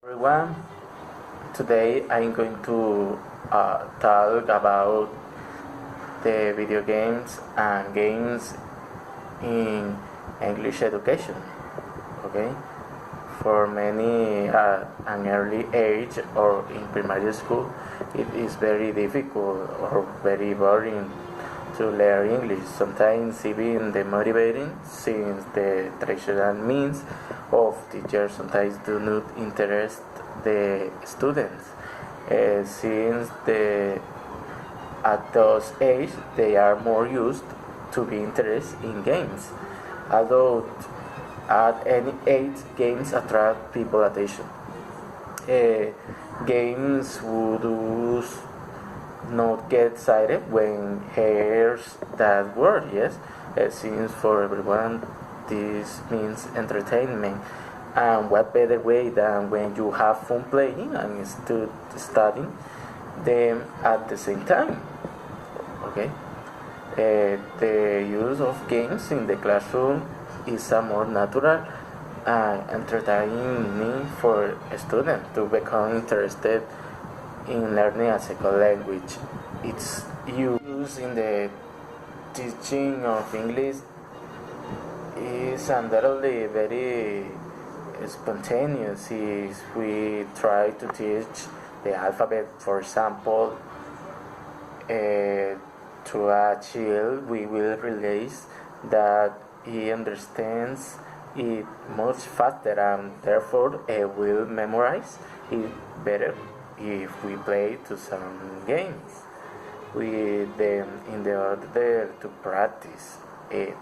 Everyone, today I'm going to talk about the video games and games in English education. Okay, for many at an early age or in primary school, it is very difficult or very boring to learn English. Sometimes even demotivating, since the traditional means of teachers sometimes do not interest the students, since at those age they are more used to be interested in games. Although at any age, games attract people attention. Uh, Games would not get excited when hears that word, yes. Since for everyone this means entertainment. And what better way than when you have fun playing and studying them at the same time? Okay. The use of games in the classroom is a more natural and entertaining need for a student to become interested in learning a second language. Its use in the teaching of English is undoubtedly very spontaneous. If we try to teach the alphabet, for example, to a child, we will realize that he understands it much faster and therefore will memorize it better if we play to some games with them in the order to practice it.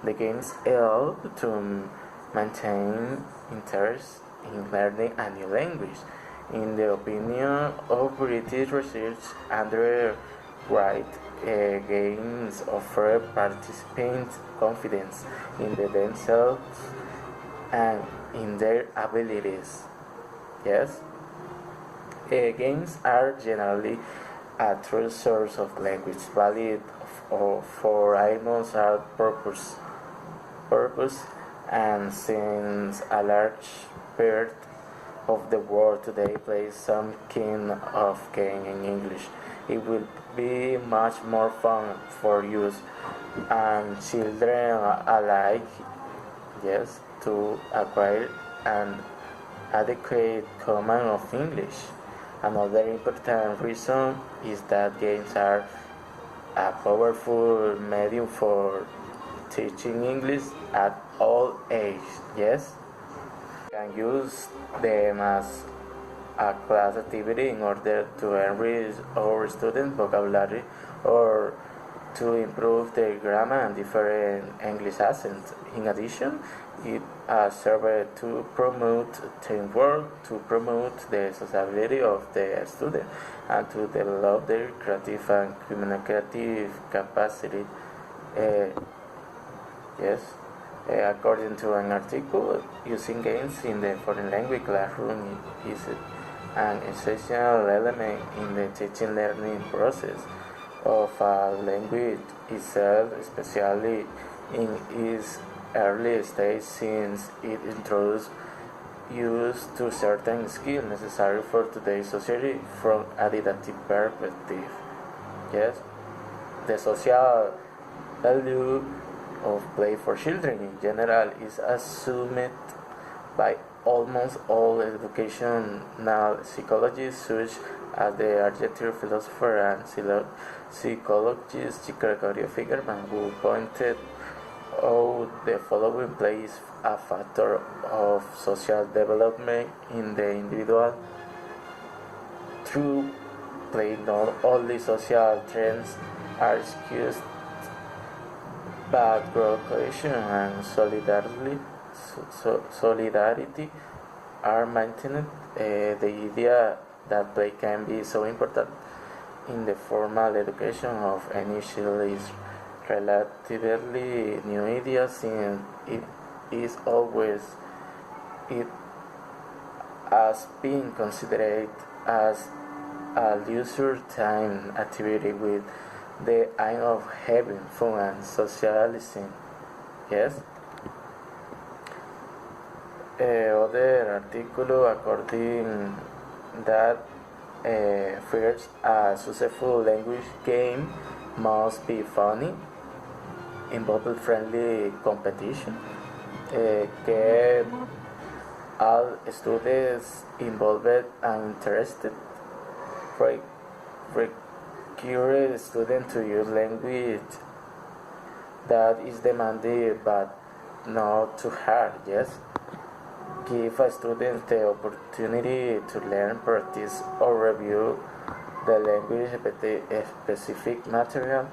The games help to maintain interest in learning a new language. In the opinion of British research, Andrew Wright, games offer participants confidence in themselves and in their abilities. Yes, games are generally a true source of language, valid for almost all purpose, and since a large part of the world today plays some kind of game in English, it will be much more fun for youth and children alike, yes, to acquire an adequate command of English. Another important reason is that games are a powerful medium for teaching English at all ages, yes. You can use them as a class activity in order to enrich our students' vocabulary or to improve their grammar and different English accents. In addition, it has served to promote teamwork, to promote the sociability of the student, and to develop their creative and communicative capacity. Uh, yes. According to an article, using games in the foreign language classroom is an essential element in the teaching learning process of a language itself, especially in its early stage, since it introduces use to certain skills necessary for today's society from a didactic perspective. Yes, the social value of play for children in general is assumed by almost all educational psychologists, such as the Argentine philosopher and psychologist Gregorio Fingerman, who pointed out the following: play is a factor of social development in the individual. Through play, not only social trends are excused, but growth, cohesion, and solidarity are maintained. The idea that play can be so important in the formal education of any child is relatively new idea, since it is always it has been considered as a leisure time activity with the aim of having fun and socializing. Yes. Other article according that first, a successful language game must be funny, involve friendly competition, que all students involved and interested, require students to use language that is demanded but not too hard, yes. Give a student the opportunity to learn, practice, or review the language specific material.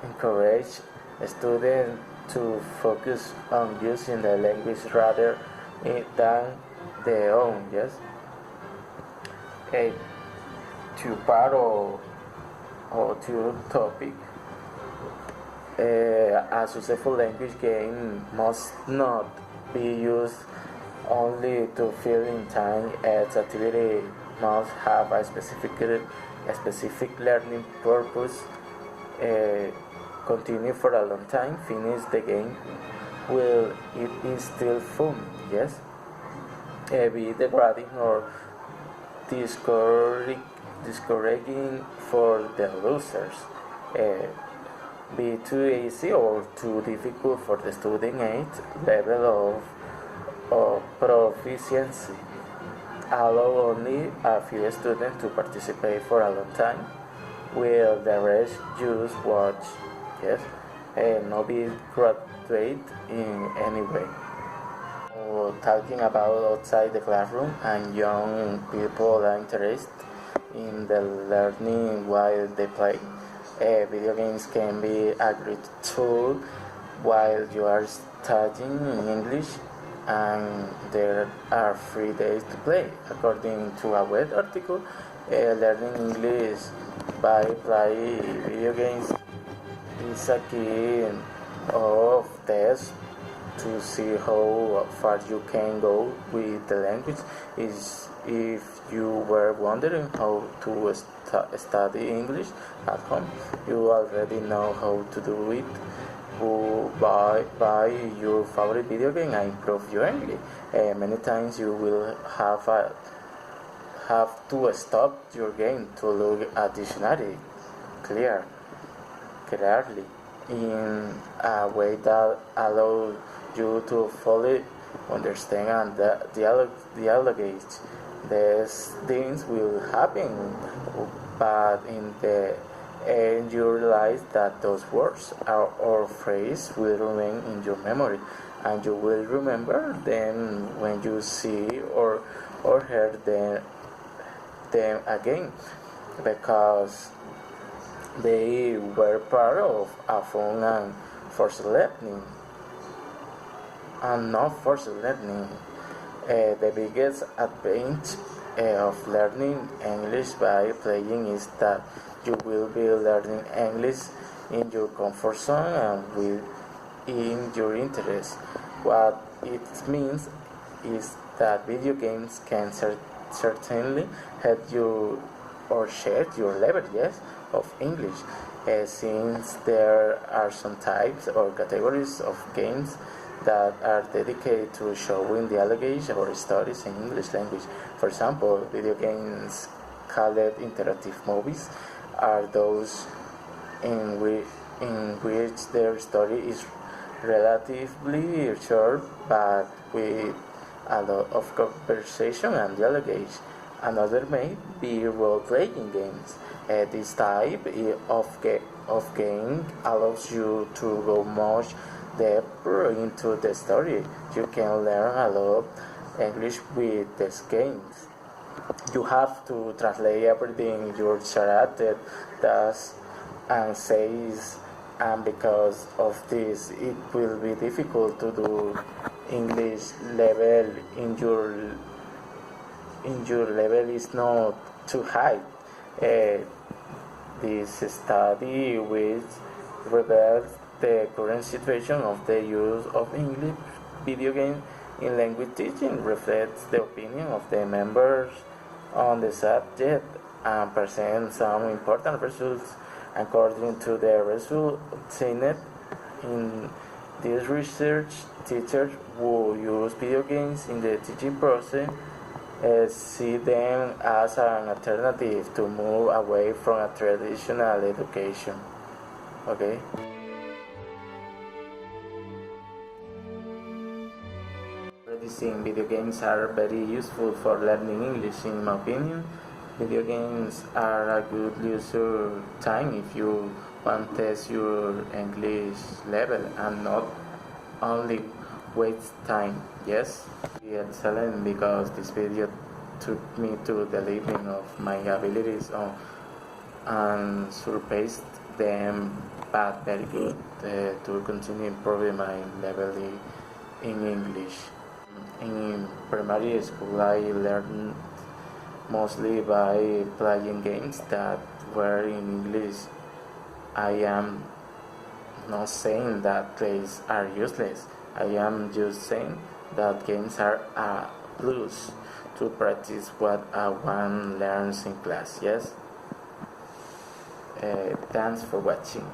Encourage students to focus on using the language rather than their own, yes. To part or to topic, a successful language game must not be used only to fill in time. Its activity must have a specific learning purpose. Continue for a long time. Finish the game. Will it is still fun? Yes. Be degrading or discouraging for the losers. Be too easy or too difficult for the student age level of proficiency. Allow only a few students to participate for a long time, while the rest just watch, yes, and not be graduate in any way. Talking about outside the classroom and young people are interested in the learning while they play. Video games can be a great tool while you are studying English, and there are 3 days to play. According to a web article, learning English by playing video games is a key of test to see how far you can go with the language. Is if you were wondering how to study English at home, you already know how to do it. Buy your favorite video game and improve your English. Many times you will have to stop your game to look at dictionary clearly in a way that allows you to fully understand and dialogue. These things will happen, but in the and you realize that those words or phrases will remain in your memory, and you will remember them when you see or hear them again, because they were part of a fun and forced learning and not forced learning. The biggest advantage of learning English by playing is that you will be learning English in your comfort zone and within your interest. What it means is that video games can certainly help you or share your level, yes, of English, since there are some types or categories of games that are dedicated to showing dialogue or stories in English language. For example, video games called interactive movies are those in which their story is relatively short but with a lot of conversation and dialogue. Another may be role-playing games. This type of game allows you to go much deeper into the story. You can learn a lot of English with these games. You have to translate everything your child does and says, and because of this, it will be difficult to do English level in your level is not too high. This study which reveals the current situation of the use of English video games in language teaching reflects the opinion of the members on the subject and presents some important results. According to the results obtained in This research teachers who use video games in the teaching process see them as an alternative to move away from a traditional education. Okay? Already seen video games are very useful for learning English in my opinion. Video games are a good leisure time if you want to test your English level and not only waste time. Yes, excellent because this video took me to the limit of my abilities and surpassed them, but very good to continue improving my level in English. In primary school, I learned mostly by playing games that were in English. I am not saying that plays are useless. I am just saying that games are a plus to practice what one learns in class. Yes. Thanks for watching.